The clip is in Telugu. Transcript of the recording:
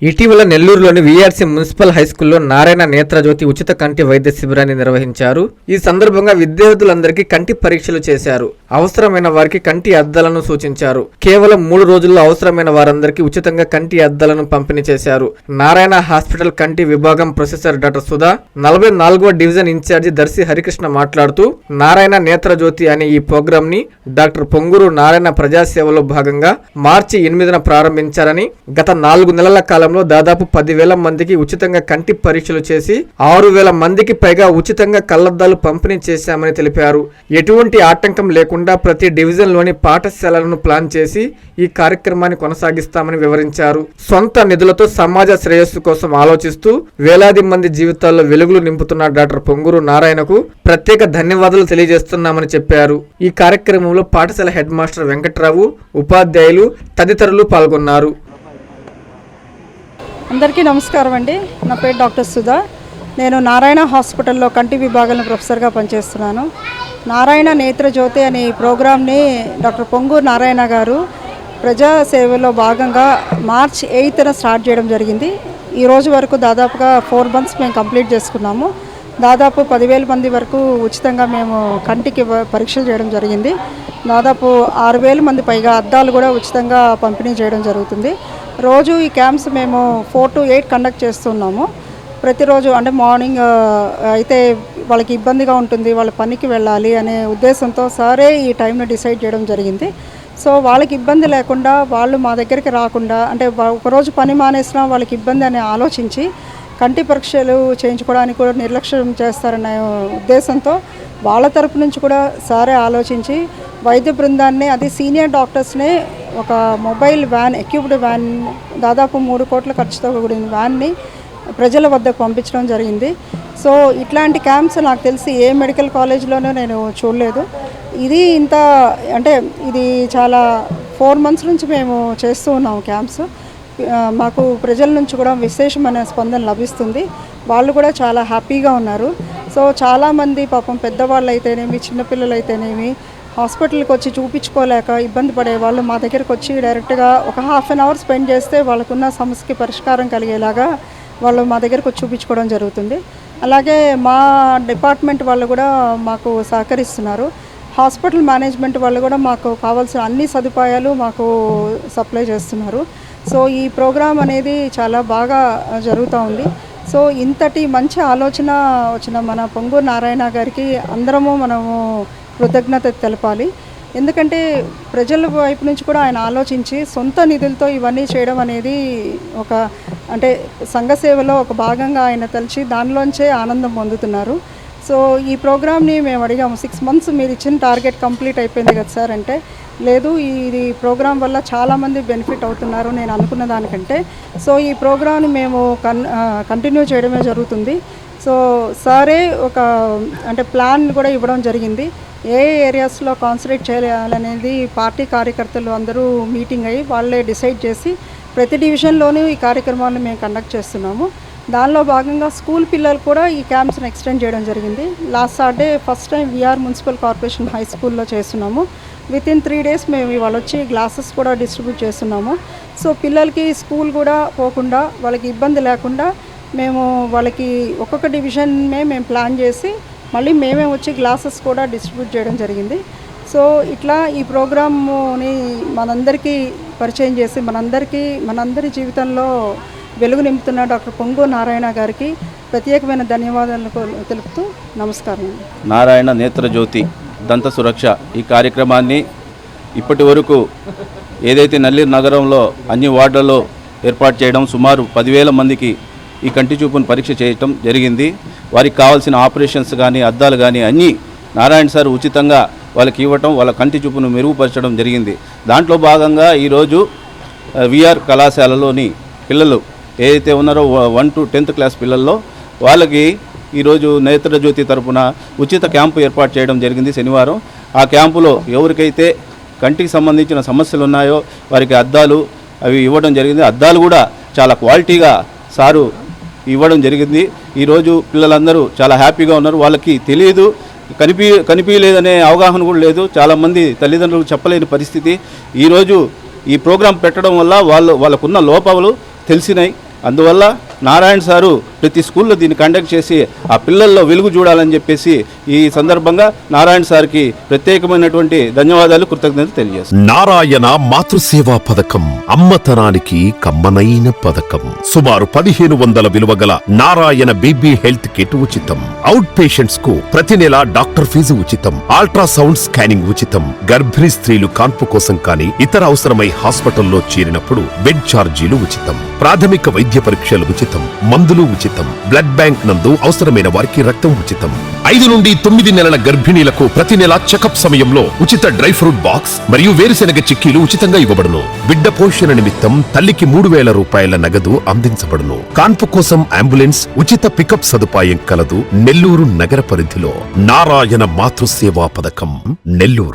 ఇటీవల నెల్లూరులోని వీఆర్సీ మున్సిపల్ హైస్కూల్లో నారాయణ నేత్రజ్యోతి ఉచిత కంటి వైద్య శిబిరాన్ని నిర్వహించారు. ఈ సందర్భంగా విద్యార్థులందరికీ కంటి పరీక్షలు చేశారు. అవసరమైన వారికి కంటి అద్దాలను సూచించారు. కేవలం 3 రోజుల్లో అవసరమైన వారందరికీ ఉచితంగా కంటి అద్దాలను పంపిణీ చేశారు. నారాయణ హాస్పిటల్ కంటి విభాగం ప్రొఫెసర్ డాక్టర్ సుధా, 44వ డివిజన్ ఇన్ఛార్జి దర్శి హరికృష్ణ మాట్లాడుతూ నారాయణ నేత్రజ్యోతి అనే ఈ ప్రోగ్రామ్ ని డాక్టర్ పొంగూరు నారాయణ ప్రజాసేవలో భాగంగా మార్చి 8న ప్రారంభించారని, గత 4 నెలల కాలంలో దాదాపు 10,000 మందికి ఉచితంగా కంటి పరీక్షలు చేసి 6,000 మందికి పైగా ఉచితంగా కళ్లద్దాలు పంపిణీ చేశామని తెలిపారు. ఎటువంటి ఆటంకం లేకుండా ప్రతి డివిజన్ లోని పాఠశాలలను ప్లాన్ చేసి ఈ కార్యక్రమాన్ని కొనసాగిస్తామని వివరించారు. సొంత నిధులతో సమాజ శ్రేయస్సు కోసం ఆలోచిస్తూ వేలాది మంది జీవితాల్లో వెలుగులు నింపుతున్న డాక్టర్ పొంగూరు నారాయణకు ప్రత్యేక ధన్యవాదాలు తెలియజేస్తున్నామని చెప్పారు. ఈ కార్యక్రమంలో పాఠశాల హెడ్ మాస్టర్ వెంకట్రావు, ఉపాధ్యాయులు తదితరులు పాల్గొన్నారు. అందరికీ నమస్కారం అండి. నా పేరు డాక్టర్ సుధా. నేను నారాయణ హాస్పిటల్లో కంటి విభాగంలో ప్రొఫెసర్గా పనిచేస్తున్నాను. నారాయణ నేత్రజ్యోతి అనే ఈ ప్రోగ్రామ్ని డాక్టర్ పొంగూరు నారాయణ గారు ప్రజాసేవలో భాగంగా మార్చి 8న స్టార్ట్ చేయడం జరిగింది. ఈ రోజు వరకు దాదాపుగా 4 months మేము కంప్లీట్ చేసుకున్నాము. దాదాపు 10,000 మంది వరకు ఉచితంగా మేము కంటికి పరీక్షలు చేయడం జరిగింది. దాదాపు 6,000 మంది పైగా అద్దాలు కూడా ఉచితంగా పంపిణీ చేయడం జరుగుతుంది. రోజు ఈ క్యాంప్స్ మేము 4 to 8 కండక్ట్ చేస్తున్నాము. ప్రతిరోజు అంటే మార్నింగ్ అయితే వాళ్ళకి ఇబ్బందిగా ఉంటుంది, వాళ్ళ పనికి వెళ్ళాలి అనే ఉద్దేశంతో సారే ఈ టైంని డిసైడ్ చేయడం జరిగింది. సో వాళ్ళకి ఇబ్బంది లేకుండా, వాళ్ళు మా దగ్గరికి రాకుండా, అంటే ఒకరోజు పని మానేసినా వాళ్ళకి ఇబ్బంది అని ఆలోచించి కంటి పరీక్షలు చేయించుకోవడానికి కూడా నిర్లక్ష్యం చేస్తారనే ఉద్దేశంతో వాళ్ళ తరపు నుంచి కూడా సారే ఆలోచించి వైద్య బృందాన్ని, అది సీనియర్ డాక్టర్స్నే ఒక మొబైల్ వ్యాన్, ఎక్విప్డ్ వ్యాన్, దాదాపు 3 కోట్ల ఖర్చుతో కూడిన వ్యాన్ని ప్రజల వద్దకు పంపించడం జరిగింది. సో ఇట్లాంటి క్యాంప్స్ నాకు తెలిసి ఏ మెడికల్ కాలేజ్లోనూ నేను చూడలేదు. ఇది ఇంత అంటే ఇది చాలా 4 months నుంచి మేము చేస్తూ ఉన్నాము క్యాంప్స్. మాకు ప్రజల నుంచి కూడా విశేషమైన స్పందన లభిస్తుంది. వాళ్ళు కూడా చాలా హ్యాపీగా ఉన్నారు. సో చాలామంది పాపం పెద్దవాళ్ళు అయితేనేమి, చిన్నపిల్లలు అయితేనేమి హాస్పిటల్కి వచ్చి చూపించుకోలేక ఇబ్బంది పడే వాళ్ళు మా దగ్గరికి వచ్చి డైరెక్ట్గా ఒక 1/2 hour స్పెండ్ చేస్తే వాళ్ళకున్న సమస్యకి పరిష్కారం కలిగేలాగా వాళ్ళు మా దగ్గరకు వచ్చి చూపించుకోవడం జరుగుతుంది. అలాగే మా డిపార్ట్మెంట్ వాళ్ళు కూడా మాకు సహకరిస్తున్నారు. హాస్పిటల్ మేనేజ్మెంట్ వాళ్ళు కూడా మాకు కావాల్సిన అన్ని సదుపాయాలు మాకు సప్లై చేస్తున్నారు. సో ఈ ప్రోగ్రాం అనేది చాలా బాగా జరుగుతూ ఉంది. సో ఇంతటి మంచి ఆలోచన వచ్చిన మన పొంగూరు నారాయణ గారికి మనము కృతజ్ఞత తెలపాలి. ఎందుకంటే ప్రజల వైపు నుంచి కూడా ఆయన ఆలోచించి సొంత నిధులతో ఇవన్నీ చేయడం అనేది ఒక అంటే సంఘ సేవలో ఒక భాగంగా ఆయన తలిచి దానిలోంచే ఆనందం పొందుతున్నారు. సో ఈ ప్రోగ్రామ్ని మేము అడిగాము, 6 months మీరు ఇచ్చిన టార్గెట్ కంప్లీట్ అయిపోయింది కదా సార్ అంటే, లేదు ఇది ప్రోగ్రాం వల్ల చాలామంది బెనిఫిట్ అవుతున్నారు నేను అనుకున్న దానికంటే. సో ఈ ప్రోగ్రామ్ని మేము కంటిన్యూ చేయడమే జరుగుతుంది. సో సారే ఒక అంటే ప్లాన్ కూడా ఇవ్వడం జరిగింది. ఏ ఏరియాస్లో కాన్సన్ట్రేట్ చేయాలనేది పార్టీ కార్యకర్తలు అందరూ మీటింగ్ అయ్యి వాళ్ళే డిసైడ్ చేసి ప్రతి డివిజన్లోనూ ఈ కార్యక్రమాలను మేము కండక్ట్ చేస్తున్నాము. దానిలో భాగంగా స్కూల్ పిల్లలు కూడా ఈ క్యాంప్స్ని ఎక్స్టెండ్ చేయడం జరిగింది. Last Saturday first time VR municipal corporation high స్కూల్లో చేస్తున్నాము. వితిన్ 3 days మేము ఇవాళ వచ్చి గ్లాసెస్ కూడా డిస్ట్రిబ్యూట్ చేస్తున్నాము. సో పిల్లలకి స్కూల్ కూడా పోకుండా, వాళ్ళకి ఇబ్బంది లేకుండా మేము వాళ్ళకి ఒక్కొక్క డివిజన్నే మేము ప్లాన్ చేసి మళ్ళీ మేమే వచ్చి గ్లాసెస్ కూడా డిస్ట్రిబ్యూట్ చేయడం జరిగింది. సో ఇట్లా ఈ ప్రోగ్రామ్ని మనందరికీ పరిచయం చేసి మనందరి జీవితంలో వెలుగు నింపుతున్న డాక్టర్ పొంగూరు నారాయణ గారికి ప్రత్యేకమైన ధన్యవాదాలు తెలుపుతూ నమస్కారం. నారాయణ నేత్రజ్యోతి దంత సురక్ష ఈ కార్యక్రమాన్ని ఇప్పటి వరకు ఏదైతే నెల్లూరు నగరంలో అన్ని వార్డులలో ఏర్పాటు చేయడం, సుమారు 10,000 మందికి ఈ కంటి చూపును పరీక్ష చేయటం జరిగింది. వారికి కావాల్సిన ఆపరేషన్స్ కానీ, అద్దాలు కానీ అన్నీ నారాయణ సార్ ఉచితంగా వాళ్ళకి ఇవ్వటం, వాళ్ళ కంటి చూపును మెరుగుపరచడం జరిగింది. దాంట్లో భాగంగా ఈరోజు వీఆర్ కళాశాలలోని పిల్లలు ఏదైతే ఉన్నారో 1 to 10th class పిల్లల్లో వాళ్ళకి ఈరోజు నేత్రజ్యోతి తరపున ఉచిత క్యాంపు ఏర్పాటు చేయడం జరిగింది శనివారం. ఆ క్యాంపులో ఎవరికైతే కంటికి సంబంధించిన సమస్యలు ఉన్నాయో వారికి అద్దాలు అవి ఇవ్వడం జరిగింది. అద్దాలు కూడా చాలా క్వాలిటీగా సారు ఇవ్వడం జరిగింది. ఈరోజు పిల్లలందరూ చాలా హ్యాపీగా ఉన్నారు. వాళ్ళకి తెలియదు, కనిపించలేదనే అవగాహన కూడా లేదు. చాలామంది తల్లిదండ్రులకు చెప్పలేని పరిస్థితి. ఈరోజు ఈ ప్రోగ్రాం పెట్టడం వల్ల వాళ్ళకున్న లోపాలు తెలిసినాయి. అందువల్ల నారాయణ సారు ప్రతి స్కూల్లో దీన్ని కండక్ట్ చేసి ఆ పిల్లల్లో వెలుగు చూడాలని చెప్పేసి ఈ సందర్భంగా నారాయణ సార్కి ప్రత్యేకమైనటువంటి ధన్యవాదాలు, కృతజ్ఞతలు తెలియజేస్తాను. నారాయణ మాతృసేవా పథకం అమ్మతనానికి కమ్మనైన పథకం. సుమారు 1500 విలువ గల నారాయణ బీబీ హెల్త్ కిట్ ఉచితం. అవుట్ పేషెంట్స్ కు ప్రతి నెల డాక్టర్ ఫీజు ఉచితం. అల్ట్రాసౌండ్ స్కానింగ్ ఉచితం. గర్భిణీ స్త్రీలు కాన్పు కోసం కానీ ఇతర అవసరమై హాస్పిటల్లో చేరినప్పుడు బెడ్ ఛార్జీలు ఉచితం. ప్రాథమిక వైద్య పరీక్షలు ఉచితం. మందులు ఉచితం. బ్లడ్ బ్యాంక్ నందు అవసరమైన వారికి రక్తం ఉచితం. 5 నుండి 9 నెలల గర్భిణీలకు ప్రతి నెల చెకప్ సమయంలో ఉచిత డ్రై ఫ్రూట్ బాక్స్ మరియు వేరుశెనగ చిక్కీలు ఉచితంగా ఇవ్వబడును. బిడ్డ పోషణ నిమిత్తం తల్లికి 3000 రూపాయల నగదు అందించబడును. కాన్పు కోసం అంబులెన్స్ ఉచిత పికప్ సదుపాయం కలదు. నెల్లూరు నగర పరిధిలో నారాయణ మాతృసేవా పథకం, నెల్లూరు.